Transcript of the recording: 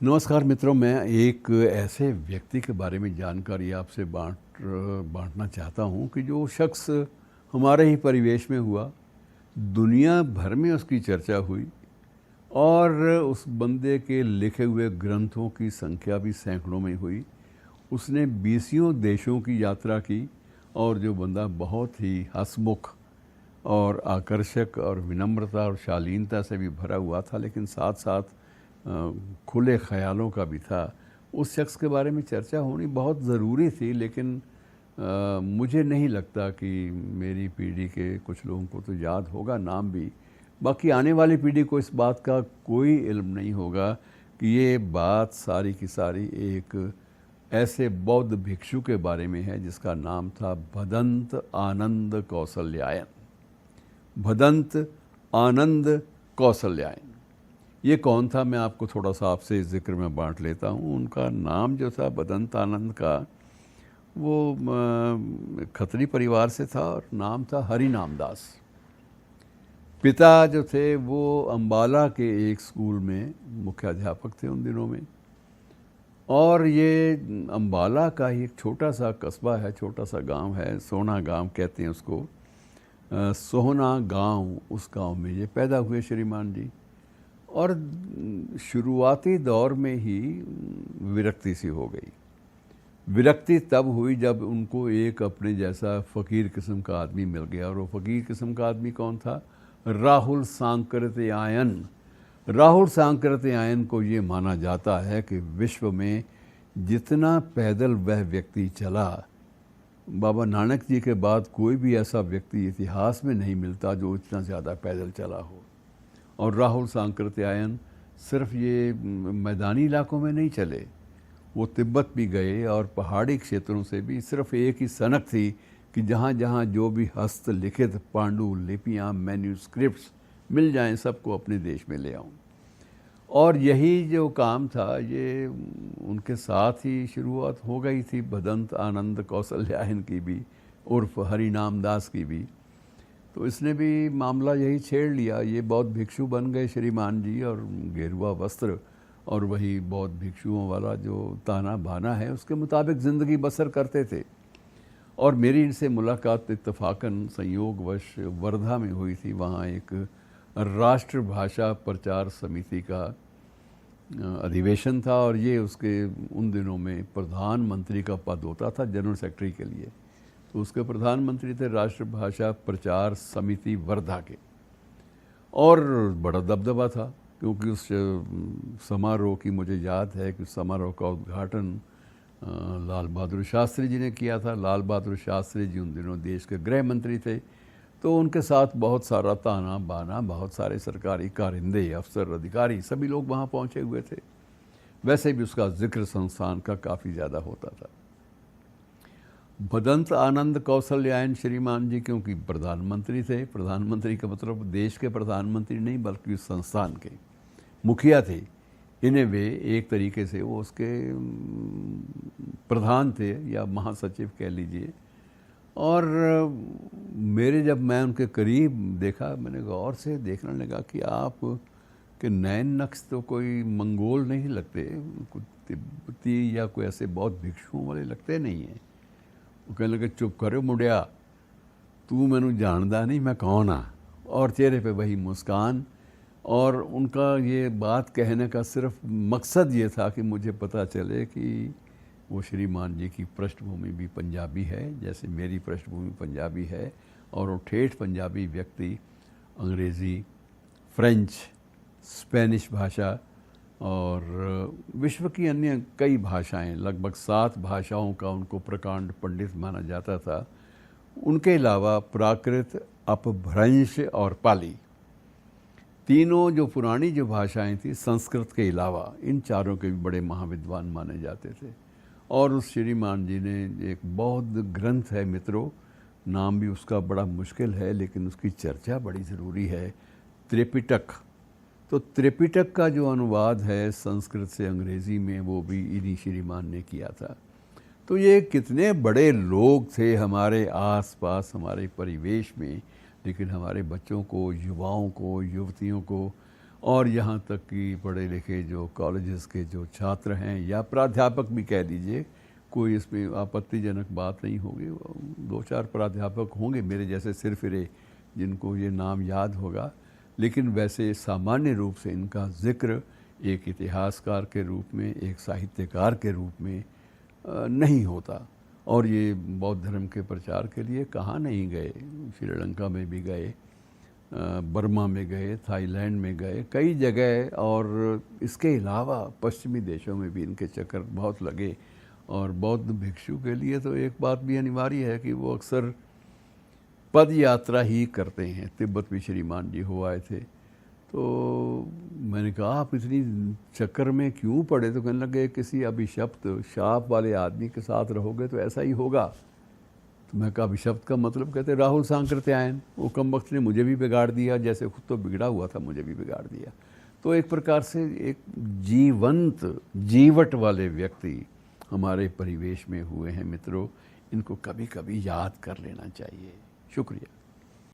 नमस्कार मित्रों, मैं एक ऐसे व्यक्ति के बारे में जानकारी आपसे बांटना चाहता हूं कि जो शख्स हमारे ही परिवेश में हुआ, दुनिया भर में उसकी चर्चा हुई और उस बंदे के लिखे हुए ग्रंथों की संख्या भी सैकड़ों में हुई। उसने 20 देशों की यात्रा की और जो बंदा बहुत ही हंसमुख और आकर्षक और विनम्रता और शालीनता से भी भरा हुआ था, लेकिन साथ साथ खुले ख्यालों का भी था। उस शख्स के बारे में चर्चा होनी बहुत ज़रूरी थी, लेकिन मुझे नहीं लगता कि मेरी पीढ़ी के कुछ लोगों को तो याद होगा नाम भी, बाकी आने वाली पीढ़ी को इस बात का कोई इल्म नहीं होगा कि ये बात सारी की सारी एक ऐसे बौद्ध भिक्षु के बारे में है जिसका नाम था भदंत आनंद कौसल्यायन। भदंत आनंद कौसल्यायन ये कौन था, मैं आपको थोड़ा सा आपसे जिक्र में बांट लेता हूँ। उनका नाम जो था भदंत आनंद का, वो खत्री परिवार से था और नाम था हरि नामदास। पिता जो थे वो अंबाला के एक स्कूल में मुख्याध्यापक थे उन दिनों में, और ये अंबाला का ही एक छोटा सा कस्बा है, छोटा सा गांव है, सोना गांव कहते हैं उसको। सोहना गांव, उस गांव में ये पैदा हुए श्रीमान जी। और शुरुआती दौर में ही विरक्ति सी हो गई। विरक्ति तब हुई जब उनको एक अपने जैसा फ़कीर किस्म का आदमी मिल गया, और वो फ़कीर किस्म का आदमी कौन था? राहुल सांकृत्यायन। राहुल सांकृत्यायन को ये माना जाता है कि विश्व में जितना पैदल वह व्यक्ति चला, बाबा नानक जी के बाद कोई भी ऐसा व्यक्ति इतिहास में नहीं मिलता जो इतना ज़्यादा पैदल चला हो। और राहुल सांकृत्यायन सिर्फ ये मैदानी इलाकों में नहीं चले, वो तिब्बत भी गए और पहाड़ी क्षेत्रों से भी। सिर्फ एक ही सनक थी कि जहाँ जहाँ जो भी हस्तलिखित पांडुलिपियाँ, मैन्यूस्क्रिप्ट्स मिल जाएं, सबको अपने देश में ले आऊँ। और यही जो काम था ये उनके साथ ही शुरुआत हो गई थी भदंत आनंद कौसल्यायन की भी, उर्फ हरि नामदास की भी। तो इसने भी मामला यही छेड़ लिया। ये बौद्ध भिक्षु बन गए श्रीमान जी, और गेरुआ वस्त्र और वही बौद्ध भिक्षुओं वाला जो ताना बाना है उसके मुताबिक ज़िंदगी बसर करते थे। और मेरी इनसे मुलाकात इत्तफाकन संयोगवश वर्धा में हुई थी। वहाँ एक राष्ट्रभाषा प्रचार समिति का अधिवेशन था, और ये उसके उन दिनों में प्रधानमंत्री का पद होता था जनरल सेक्रेटरी के लिए। तो उसके प्रधानमंत्री थे राष्ट्रभाषा प्रचार समिति वर्धा के, और बड़ा दबदबा था क्योंकि उस समारोह की मुझे याद है कि उस समारोह का उद्घाटन लाल बहादुर शास्त्री जी ने किया था। लाल बहादुर शास्त्री जी उन दिनों देश के गृह मंत्री थे, तो उनके साथ बहुत सारा ताना बाना, बहुत सारे सरकारी कारिंदे, अफसर, अधिकारी, सभी लोग वहाँ पहुँचे हुए थे। वैसे भी उसका जिक्र संस्थान का काफ़ी ज़्यादा होता था। भदंत आनंद कौसल्यायन श्रीमान जी क्योंकि प्रधानमंत्री थे, प्रधानमंत्री का मतलब देश के प्रधानमंत्री नहीं बल्कि उस संस्थान के मुखिया थे। इन्हें वे एक तरीके से वो उसके प्रधान थे या महासचिव कह लीजिए। और जब मैं उनके करीब देखा, मैंने गौर से देखने लगा कि आप के नैन नक्श तो कोई मंगोल नहीं लगते, कोई तिब्बती या कोई ऐसे बौद्ध भिक्षुओं वाले लगते नहीं हैं। वो कहने लगे, चुप करो मुंडिया, तू मैनू जानदा नहीं, मैं कौन हाँ। और चेहरे पे वही मुस्कान, और उनका ये बात कहने का सिर्फ मकसद ये था कि मुझे पता चले कि वो श्रीमान जी की पृष्ठभूमि भी पंजाबी है, जैसे मेरी पृष्ठभूमि पंजाबी है। और वो ठेठ पंजाबी व्यक्ति अंग्रेज़ी, फ्रेंच, स्पेनिश भाषा और विश्व की अन्य कई भाषाएं, लगभग 7 भाषाओं का उनको प्रकांड पंडित माना जाता था। उनके अलावा प्राकृत, अपभ्रंश और पाली, तीनों जो पुरानी जो भाषाएं थी संस्कृत के अलावा, इन चारों के भी बड़े महाविद्वान माने जाते थे। और उस श्रीमान जी ने एक बौद्ध ग्रंथ है मित्रों, नाम भी उसका बड़ा मुश्किल है लेकिन उसकी चर्चा बड़ी ज़रूरी है, त्रिपिटक। तो त्रिपिटक का जो अनुवाद है संस्कृत से अंग्रेज़ी में, वो भी इन्हीं श्रीमान ने किया था। तो ये कितने बड़े लोग थे हमारे आसपास, हमारे परिवेश में, लेकिन हमारे बच्चों को, युवाओं को, युवतियों को और यहाँ तक कि पढ़े लिखे जो कॉलेजेस के जो छात्र हैं या प्राध्यापक भी कह दीजिए, कोई इसमें आपत्तिजनक बात नहीं होगी। 2-4 प्राध्यापक होंगे मेरे जैसे सिरफिरे जिनको ये नाम याद होगा, लेकिन वैसे सामान्य रूप से इनका जिक्र एक इतिहासकार के रूप में, एक साहित्यकार के रूप में नहीं होता। और ये बौद्ध धर्म के प्रचार के लिए कहाँ नहीं गए, श्रीलंका में भी गए, बर्मा में गए, थाईलैंड में गए, कई जगह, और इसके अलावा पश्चिमी देशों में भी इनके चक्कर बहुत लगे। और बौद्ध भिक्षु के लिए तो एक बात भी अनिवार्य है कि वो अक्सर पद यात्रा ही करते हैं। तिब्बत भी श्रीमान जी हो आए थे, तो मैंने कहा आप इतनी चक्कर में क्यों पड़े? तो कहने लगे किसी अभिशप्त शाप वाले आदमी के साथ रहोगे तो ऐसा ही होगा। तो मैं कहा अभिशप्त का मतलब? कहते राहुल सांकृत्यायन, वो कम वक्त ने मुझे भी बिगाड़ दिया, जैसे खुद तो बिगड़ा हुआ था मुझे भी बिगाड़ दिया। तो एक प्रकार से एक जीवंत जीवट वाले व्यक्ति हमारे परिवेश में हुए हैं मित्रों, इनको कभी कभी याद कर लेना चाहिए। शुक्रिया।